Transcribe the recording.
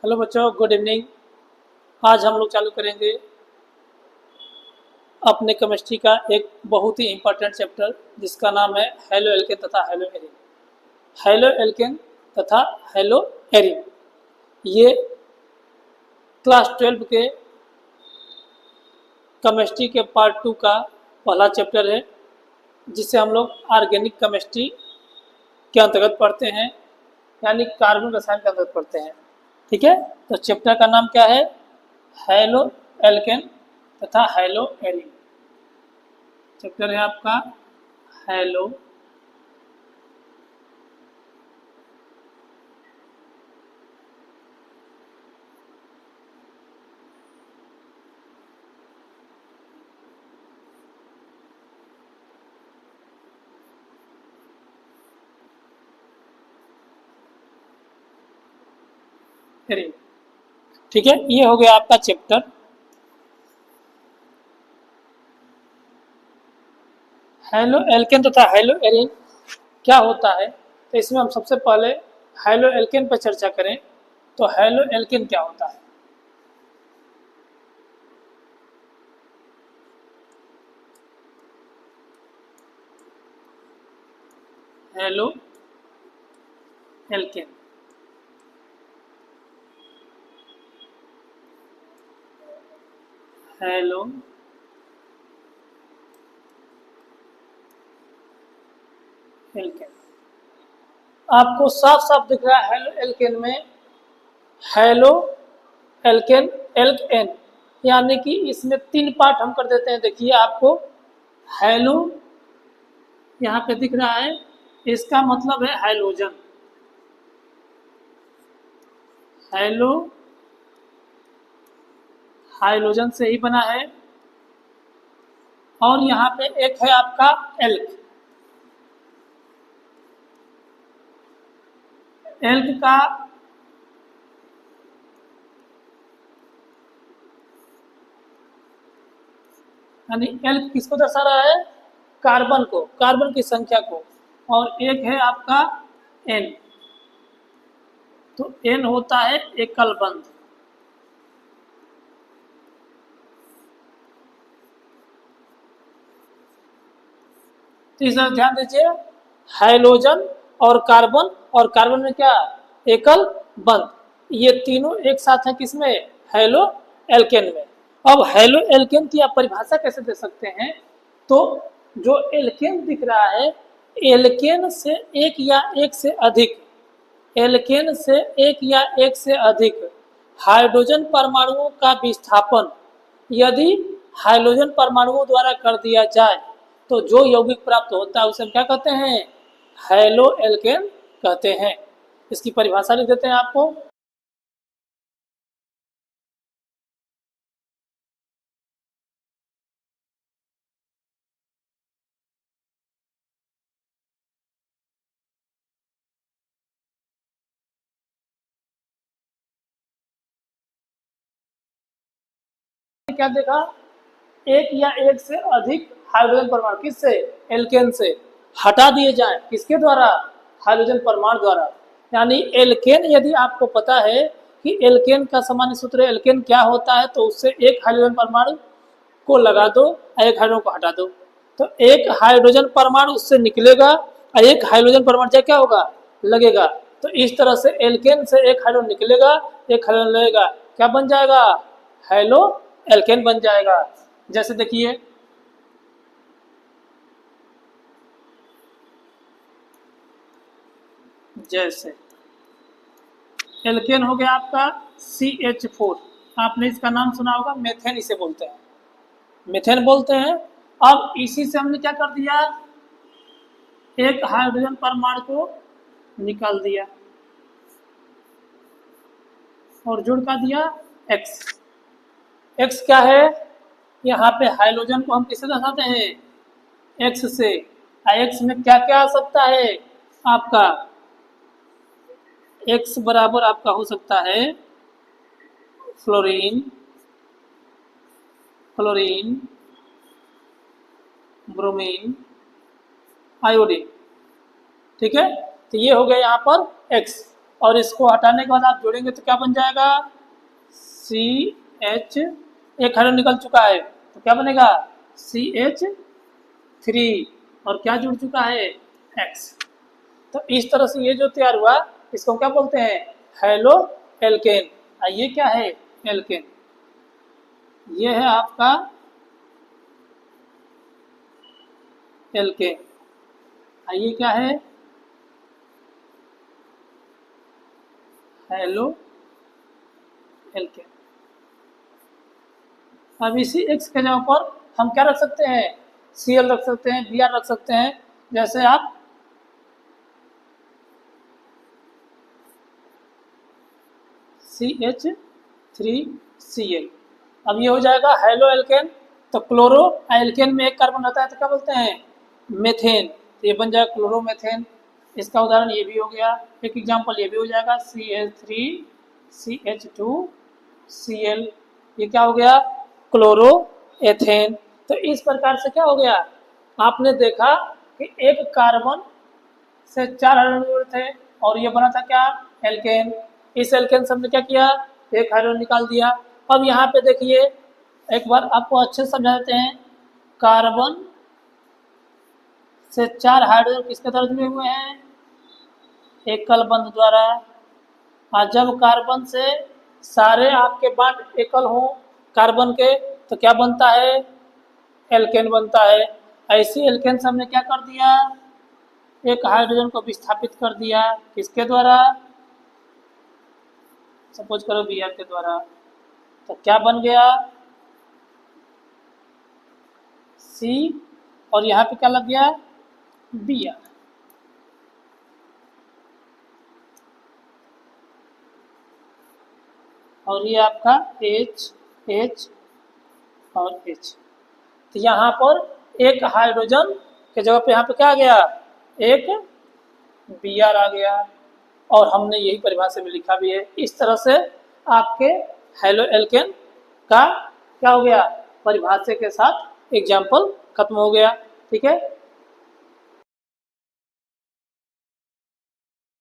Hello बच्चों, good evening. आज हम लोग चालू करेंगे अपने केमिस्ट्री का एक बहुत ही इम्पोर्टेंट चैप्टर जिसका नाम है हेलो एल्केन तथा हेलो एरिन। हेलो एल्केन तथा हेलो एरिन ये क्लास 12 के केमिस्ट्री के पार्ट 2 का पहला चैप्टर है, जिसे हम लोग ऑर्गेनिक केमिस्ट्री के अंतर्गत पढ़ते हैं, यानी कार्बन रसायन के अंतर्गत पढ़ते हैं। ठीक है, तो चैप्टर का नाम क्या है? हेलो एल्केन तथा हेलो एरिन। चैप्टर है आपका हेलो एरिन। ठीक है, ये हो गया आपका चैप्टर। हेलो एल्केन तथा हेलो एरिन क्या होता है, तो इसमें हम सबसे पहले हेलो एल्केन पर चर्चा करें। तो हेलो एल्केन क्या होता है? हेलो एल्केन हेलो एल्केन आपको साफ साफ दिख रहा है हेलो एल्केन में हेलो एल्केन एल्क एन, यानी कि इसमें 3 पार्ट हम कर देते हैं। देखिए आपको हेलो यहाँ पे दिख रहा है, इसका मतलब है हाइड्रोजन। हेलो हाइड्रोजन से ही बना है। और यहाँ पे एक है आपका एल्क। एल्क का यानी एल्क किसको दर्शा रहा है? कार्बन को, कार्बन की संख्या को। और एक है आपका एन। तो एन होता है एकल बंध। तो इस तरह ध्यान दीजिए, हाइड्रोजन और कार्बन में क्या? एकल बंध। ये तीनों एक साथ है किसमें? हेलो एल्केन में। अब हेलो एल्केन की आप परिभाषा कैसे दे सकते हैं? तो जो एल्केन दिख रहा है, एल्केन से एक या एक से अधिक एल्केन से एक या एक से अधिक हाइड्रोजन परमाणुओं का विस्थापन यदि हाइड्रोजन परमाणुओं द्वारा कर दिया जाए तो जो यौगिक प्राप्त होता है उसे हम क्या कहते हैं? हेलो एल्केन कहते हैं। इसकी परिभाषा लिख देते हैं आपको। क्या देखा? एक या एक से अधिक हाइड्रोजन परमाणु किससे? एल्केन से हटा दिए जाएं। किसके द्वारा? हाइड्रोजन परमाणु द्वारा। यानी एल्केन, यदि आपको पता है कि एल्केन का सामान्य सूत्र एल्केन क्या होता है, तो उससे एक हाइड्रोजन परमाणु को लगा दो और एक हाइड्रोजन को हटा दो, तो एक हाइड्रोजन परमाणु उससे निकलेगा और एक हाइड्रोजन परमाणु क्या क्या होगा? लगेगा। तो इस तरह से एल्केन से एक हाइड्रोजन निकलेगा, एक हाइड्रोजन लगेगा, क्या बन जाएगा? हेलो एल्केन बन जाएगा। जैसे देखिए, जैसे एल्केन हो गया आपका CH4। आपने इसका नाम सुना होगा, मेथेन इसे बोलते हैं, मेथेन बोलते हैं। अब इसी से हमने क्या कर दिया? एक हाइड्रोजन परमाणु को निकाल दिया और जुड़ का दिया X। X क्या है? यहाँ पे हाइड्रोजन को हम किससे दर्शाते हैं? X से। X में क्या क्या आ सकता है आपका? X बराबर आपका हो सकता है फ्लोरीन, क्लोरीन, ब्रोमीन, आयोडीन। ठीक है, तो ये हो गया यहाँ पर X। और इसको हटाने के बाद आप जोड़ेंगे तो क्या बन जाएगा, CH, एक हाइड्रोजन निकल चुका है तो क्या बनेगा, CH3, और क्या जुड़ चुका है, X। तो इस तरह से ये जो तैयार हुआ इसको क्या बोलते हैं, हेलो एल्केन। ये क्या है, एल्केन। ये है आपका एल्केन। ये क्या है, हेलो एल्केन। अब इसी X के जगह पर हम क्या रख सकते हैं, Cl रख सकते हैं, Br रख सकते हैं। जैसे आप CH3Cl, अब ये हो जाएगा हेलो एल्केन। तो क्लोरो एल्केन में एक कार्बन रहता है तो क्या बोलते हैं, मेथेन। तो ये बन जाएगा क्लोरोमेथेन। इसका उदाहरण ये भी हो गया, एक एग्जांपल ये भी हो जाएगा, CH3CH2Cl, ये क्या हो गया, क्लोरो एथेन। तो इस प्रकार से क्या हो गया, आपने देखा कि एक कार्बन से 4 हाइड्रोजन जुड़े थे और ये बना था क्या, एल्केन। इस एल्केन से हमने क्या किया, एक हाइड्रोजन निकाल दिया। अब यहाँ पे देखिए, एक बार आपको अच्छे से समझा देते हैं। कार्बन से 4 हाइड्रोजन किसके द्वारा जुड़े हुए हैं, एकल बंध द्वारा। और जब कार्बन से सारे आपके बॉन्ड एकल हों कार्बन के तो क्या बनता है, एल्केन बनता है। ऐसी एल्केन से हमने क्या कर दिया, एक हाइड्रोजन को विस्थापित कर दिया, किसके द्वारा, सपोज करो Br के द्वारा। तो क्या बन गया, C, और यहाँ पे क्या लग गया, Br। और ये आपका H, H और H। तो यहाँ पर एक हाइड्रोजन के जगह पे यहाँ पे क्या आ गया, एक Br आ गया, और हमने यही परिभाषा में लिखा भी है। इस तरह से आपके हेलो एल्केन का क्या हो गया, परिभाषा के साथ एग्जाम्पल खत्म हो गया। ठीक है।